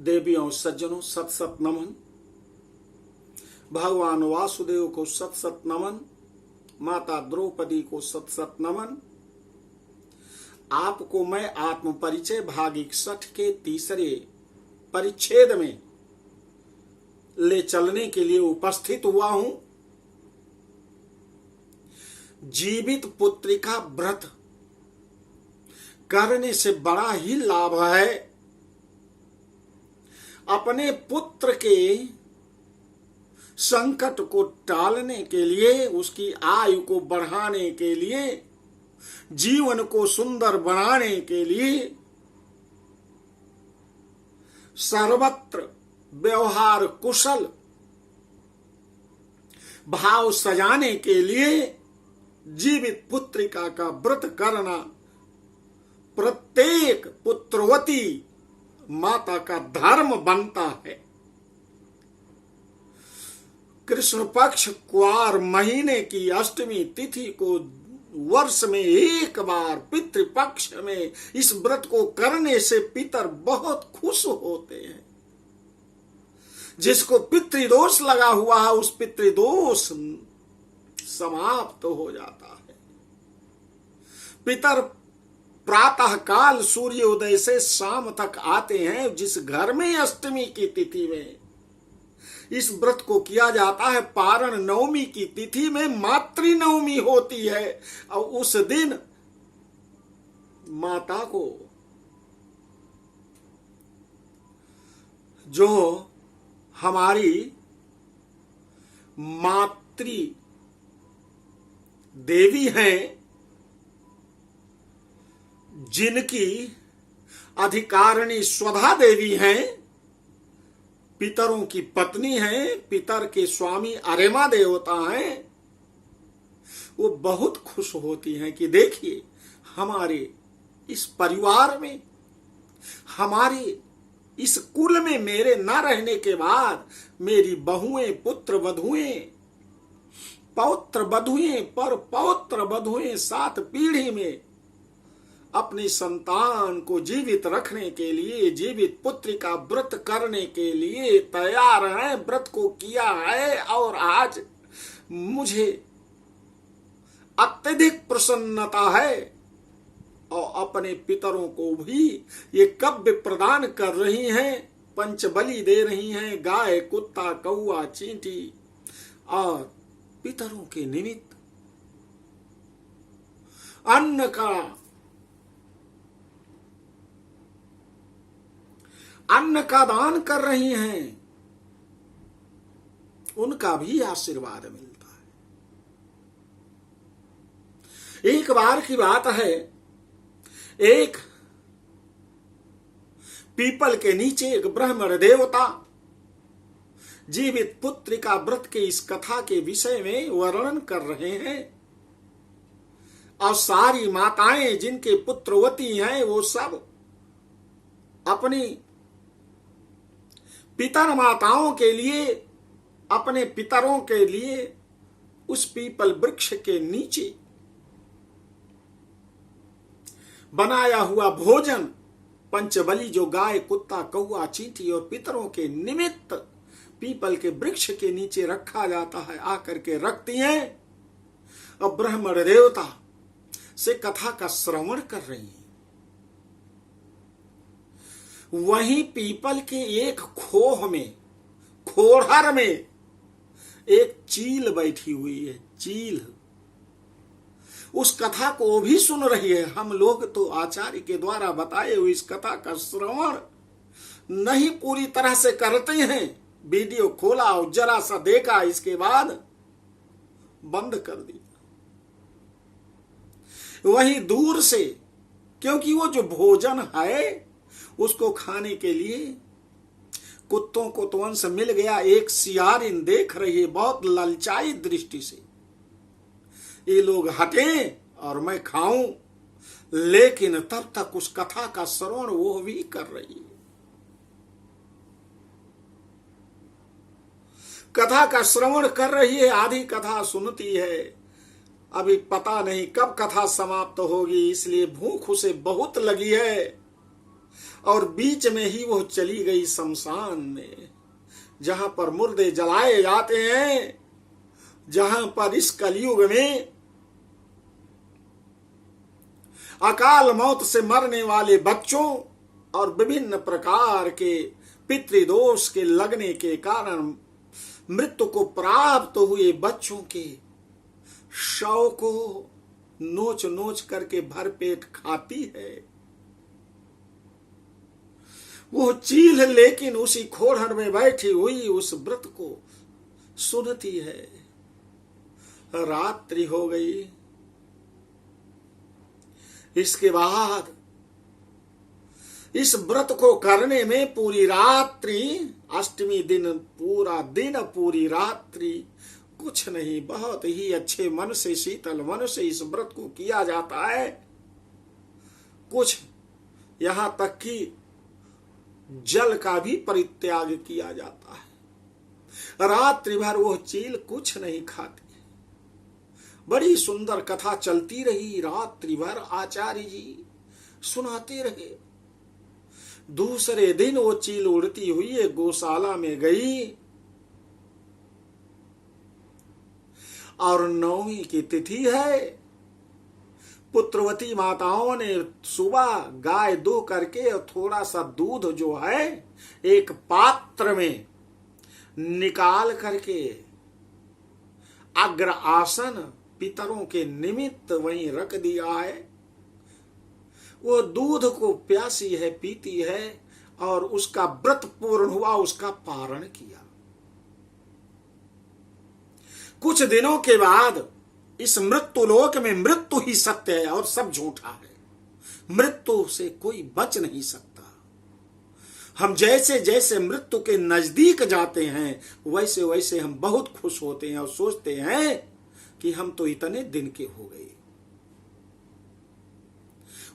देवियों सज्जनों सत सत नमन। भगवान वासुदेव को सत सत नमन। माता द्रौपदी को सत सत नमन। आपको मैं आत्म परिचय भाग 61 के तीसरे परिच्छेद में ले चलने के लिए उपस्थित हुआ हूं। जीवित पुत्रिका व्रत करने से बड़ा ही लाभ है। अपने पुत्र के संकट को टालने के लिए, उसकी आयु को बढ़ाने के लिए, जीवन को सुंदर बनाने के लिए, सर्वत्र व्यवहार कुशल भाव सजाने के लिए जीवित पुत्रिका का व्रत करना प्रत्येक पुत्रवती माता का धर्म बनता है। कृष्ण पक्ष क्वार महीने की अष्टमी तिथि को वर्ष में एक बार पितृपक्ष में इस व्रत को करने से पितर बहुत खुश होते हैं। जिसको पितृदोष लगा हुआ है उस पितृदोष समाप्त हो जाता है। पितर प्रातः काल सूर्योदय से शाम तक आते हैं। जिस घर में अष्टमी की तिथि में इस व्रत को किया जाता है, पारण नवमी की तिथि में मातृ नवमी होती है और उस दिन माता को जो हमारी मातृ देवी हैं, जिनकी अधिकारिणी स्वधा देवी हैं, पितरों की पत्नी हैं, पितर के स्वामी अरेमा देवता हैं, वो बहुत खुश होती हैं कि देखिए हमारे इस परिवार में, हमारे इस कुल में मेरे न रहने के बाद मेरी बहुएं, पुत्र वधुएं, पौत्र वधुएं, पर पौत्र वधुएं 7 पीढ़ी में अपनी संतान को जीवित रखने के लिए, जीवित पुत्री का व्रत करने के लिए तैयार हैं। व्रत को किया है और आज मुझे अत्यधिक प्रसन्नता है और अपने पितरों को भी ये कव्य प्रदान कर रही हैं, पंचबली दे रही हैं, गाय, कुत्ता, कौआ, चींटी और पितरों के निमित्त अन्न का दान कर रही हैं। उनका भी आशीर्वाद मिलता है। एक बार की बात है, एक पीपल के नीचे एक ब्राह्मण देवता जीवित पुत्रिका व्रत के इस कथा के विषय में वर्णन कर रहे हैं और सारी माताएं जिनके पुत्रवती हैं वो सब अपनी पितर माताओं के लिए, अपने पितरों के लिए उस पीपल वृक्ष के नीचे बनाया हुआ भोजन, पंचबली जो गाय, कुत्ता, कौआ, चींटी और पितरों के निमित्त पीपल के वृक्ष के नीचे रखा जाता है, आकर के रखती हैं और ब्राह्मण देवता से कथा का श्रवण कर रही हैं। वहीं पीपल के एक खोह में, खोहर में एक चील बैठी हुई है। चील उस कथा को भी सुन रही है। हम लोग तो आचार्य के द्वारा बताए हुए इस कथा का श्रवण नहीं पूरी तरह से करते हैं। वीडियो खोला और जरा सा देखा, इसके बाद बंद कर दिया। वहीं दूर से, क्योंकि वो जो भोजन है उसको खाने के लिए कुत्तों को तो अंश मिल गया। एक सियारिन देख रही है बहुत ललचाई दृष्टि से, ये लोग हटे और मैं खाऊं, लेकिन तब तक उस कथा का श्रवण वो भी कर रही है। कथा का श्रवण कर रही है, आधी कथा सुनती है। अभी पता नहीं कब कथा समाप्त होगी, इसलिए भूख उसे बहुत लगी है और बीच में ही वो चली गई शमशान में, जहां पर मुर्दे जलाए जाते हैं, जहां पर इस कलयुग में अकाल मौत से मरने वाले बच्चों और विभिन्न प्रकार के पितृदोष के लगने के कारण मृत्यु को प्राप्त हुए बच्चों के शव को नोच नोच करके भरपेट खाती है वो चील, लेकिन उसी खोड़न में बैठी हुई उस व्रत को सुनती है। रात्रि हो गई। इसके बाद इस व्रत को करने में पूरी रात्रि, अष्टमी दिन पूरा दिन पूरी रात्रि कुछ नहीं, बहुत ही अच्छे मन से, शीतल मन से इस व्रत को किया जाता है। कुछ यहां तक कि जल का भी परित्याग किया जाता है। रात्रि भर वो चील कुछ नहीं खाती। बड़ी सुंदर कथा चलती रही रात्रि भर, आचार्य जी सुनाते रहे। दूसरे दिन वो चील उड़ती हुई एक गौशाला में गई और 9वीं की तिथि है। पुत्रवती माताओं ने सुबह गाय दो करके और थोड़ा सा दूध जो है एक पात्र में निकाल करके अग्र आसन पितरों के निमित्त वहीं रख दिया है। वो दूध को प्यासी है, पीती है और उसका व्रत पूर्ण हुआ, उसका पारण किया। कुछ दिनों के बाद इस मृत्यु लोक में मृत्यु ही सत्य है और सब झूठा है। मृत्यु से कोई बच नहीं सकता। हम जैसे जैसे मृत्यु के नजदीक जाते हैं वैसे वैसे हम बहुत खुश होते हैं और सोचते हैं कि हम तो इतने दिन के हो गए।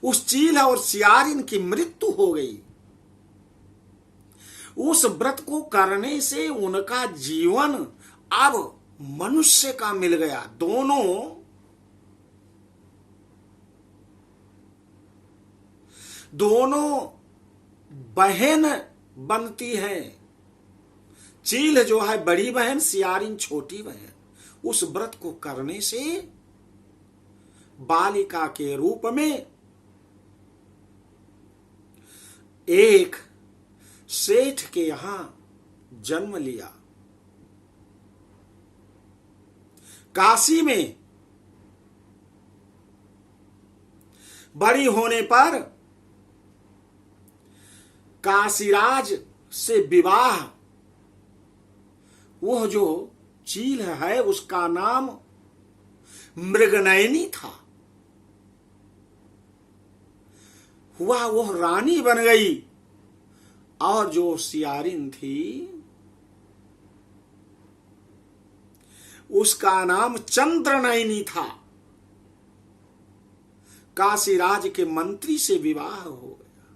उस चील और सियारिन की मृत्यु हो गई। उस व्रत को करने से उनका जीवन अब मनुष्य का मिल गया। दोनों बहन बनती हैं। चील जो है बड़ी बहन, सियारिन छोटी बहन। उस व्रत को करने से बालिका के रूप में एक सेठ के यहां जन्म लिया। काशी में बड़ी होने पर काशीराज से विवाह, वह जो चील है उसका नाम मृगनयनी था, हुआ वह रानी बन गई। और जो सियारिन थी उसका नाम चंद्रनयनी था। काशीराज के मंत्री से विवाह हो गया।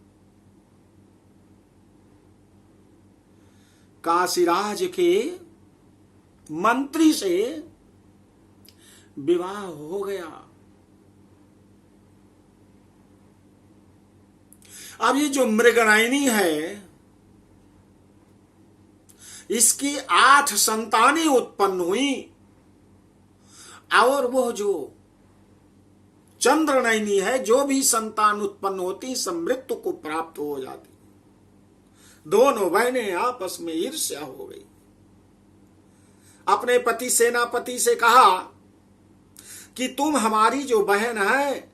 काशीराज के मंत्री से विवाह हो गया। अब ये जो मृगनयनी है इसकी 8 संतानें उत्पन्न हुई और वह जो चंद्रनयनी है, जो भी संतान उत्पन्न होती सब मृत्यु को प्राप्त हो जाती। दोनों बहनें आपस में ईर्ष्या हो गई। अपने पति सेनापति से कहा कि तुम हमारी जो बहन है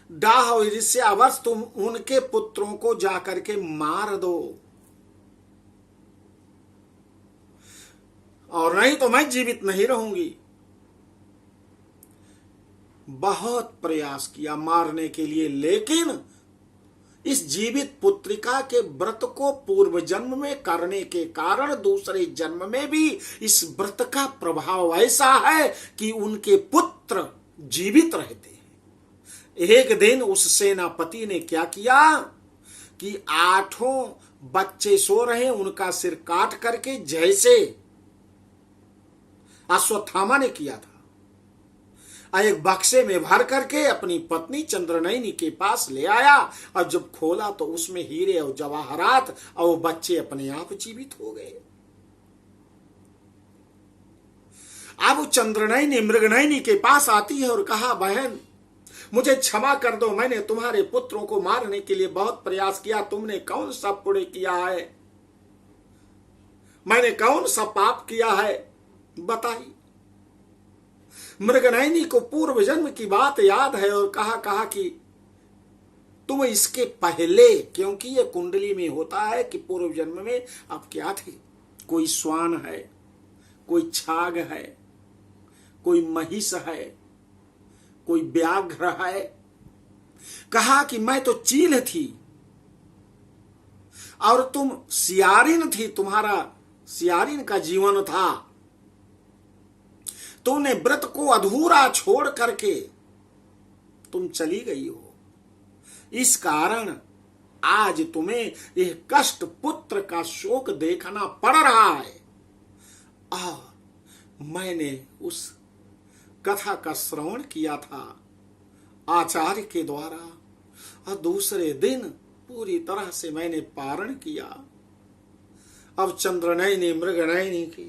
डाह और ईर्ष्यावश तुम उनके पुत्रों को जाकर के मार दो, और नहीं तो मैं जीवित नहीं रहूंगी। बहुत प्रयास किया मारने के लिए, लेकिन इस जीवित पुत्रिका के व्रत को पूर्व जन्म में करने के कारण दूसरे जन्म में भी इस व्रत का प्रभाव ऐसा है कि उनके पुत्र जीवित रहते हैं। एक दिन उस सेनापति ने क्या किया कि 8 बच्चे सो रहे, उनका सिर काट करके जैसे अश्वत्थामा ने किया था, एक बक्से में भर करके अपनी पत्नी चंद्रनयनी के पास ले आया, और जब खोला तो उसमें हीरे और जवाहरात, और वो बच्चे अपने आप जीवित हो गए। अब चंद्रनयनी मृगनयनी के पास आती है और कहा, बहन मुझे क्षमा कर दो, मैंने तुम्हारे पुत्रों को मारने के लिए बहुत प्रयास किया, तुमने कौन सा पुण्य किया है, मैंने कौन सा पाप किया है, बताइए। मृगनयनी को पूर्व जन्म की बात याद है और कहा कि तुम इसके पहले, क्योंकि ये कुंडली में होता है कि पूर्व जन्म में आप क्या थे, कोई श्वान है, कोई छाग है, कोई महिष है, कोई व्याघ्र है। कहा कि मैं तो चील थी और तुम सियारिन थी, तुम्हारा सियारिन का जीवन था, तुमने व्रत को अधूरा छोड़ करके तुम चली गई हो, इस कारण आज तुम्हें यह कष्ट पुत्र का शोक देखना पड़ रहा है। मैंने उस कथा का श्रवण किया था आचार्य के द्वारा, और दूसरे दिन पूरी तरह से मैंने पारण किया। अब चंद्रनयनी मृगनयनी के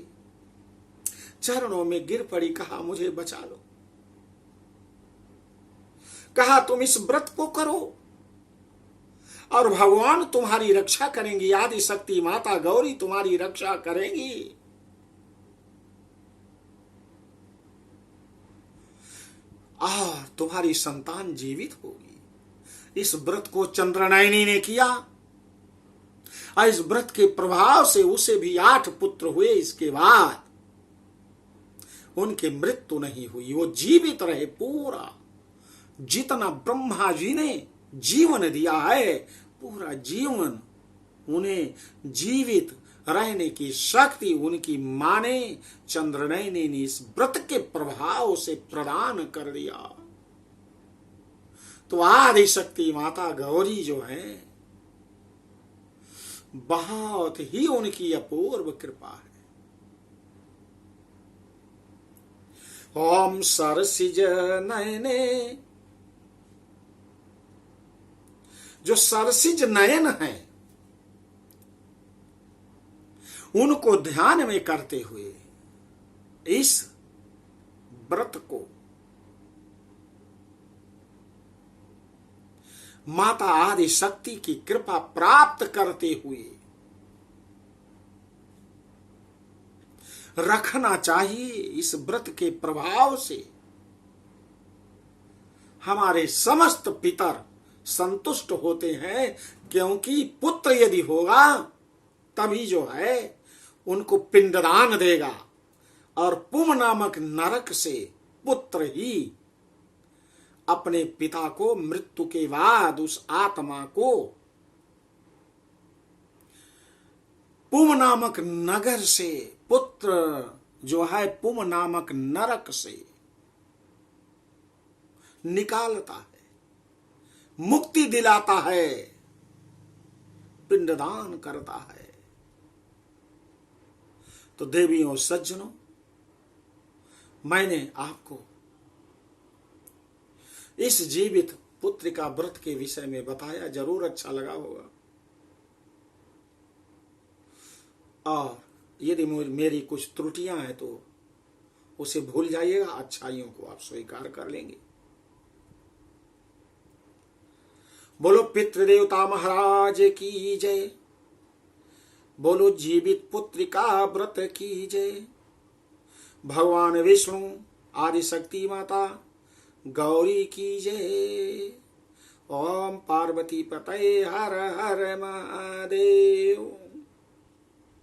चरणों में गिर पड़ी, कहा मुझे बचा लो, कहा तुम इस व्रत को करो और भगवान तुम्हारी रक्षा करेंगी, आदि शक्ति माता गौरी तुम्हारी रक्षा करेंगी। तुम्हारी संतान जीवित होगी। इस व्रत को चंद्रनयनी ने किया, और इस व्रत के प्रभाव से उसे भी 8 पुत्र हुए। इसके बाद उनकी मृत्यु नहीं हुई, वो जीवित रहे। पूरा जितना ब्रह्मा जी ने जीवन दिया है, पूरा जीवन उन्हें जीवित रहने की शक्ति उनकी मां ने, चंद्रनयनी ने इस व्रत के प्रभाव से प्रदान कर दिया। तो आदि शक्ति माता गौरी जो है, बहुत ही उनकी अपूर्व कृपा है। ओम सरसिज नयने, जो सरसिज नयन है उनको ध्यान में करते हुए इस व्रत को माता आदि शक्ति की कृपा प्राप्त करते हुए रखना चाहिए। इस व्रत के प्रभाव से हमारे समस्त पितर संतुष्ट होते हैं, क्योंकि पुत्र यदि होगा तभी जो है उनको पिंडदान देगा, और पुम नामक नरक से पुत्र ही अपने पिता को मृत्यु के बाद उस आत्मा को पुम नामक नगर से, पुत्र जो है पुम नामक नरक से निकालता है, मुक्ति दिलाता है, पिंडदान करता है। तो देवियों सज्जनों, मैंने आपको इस जीवित पुत्रिका व्रत के विषय में बताया, जरूर अच्छा लगा होगा। और यदि मेरी कुछ त्रुटियां हैं तो उसे भूल जाइएगा, अच्छाइयों को आप स्वीकार कर लेंगे। बोलो पितृदेवता महाराज की जय, बोलो जीवित पुत्रिका व्रत की जय। भगवान विष्णु आदि शक्ति माता गौरी की जय। ओम पार्वती पतये हर हर महादेव।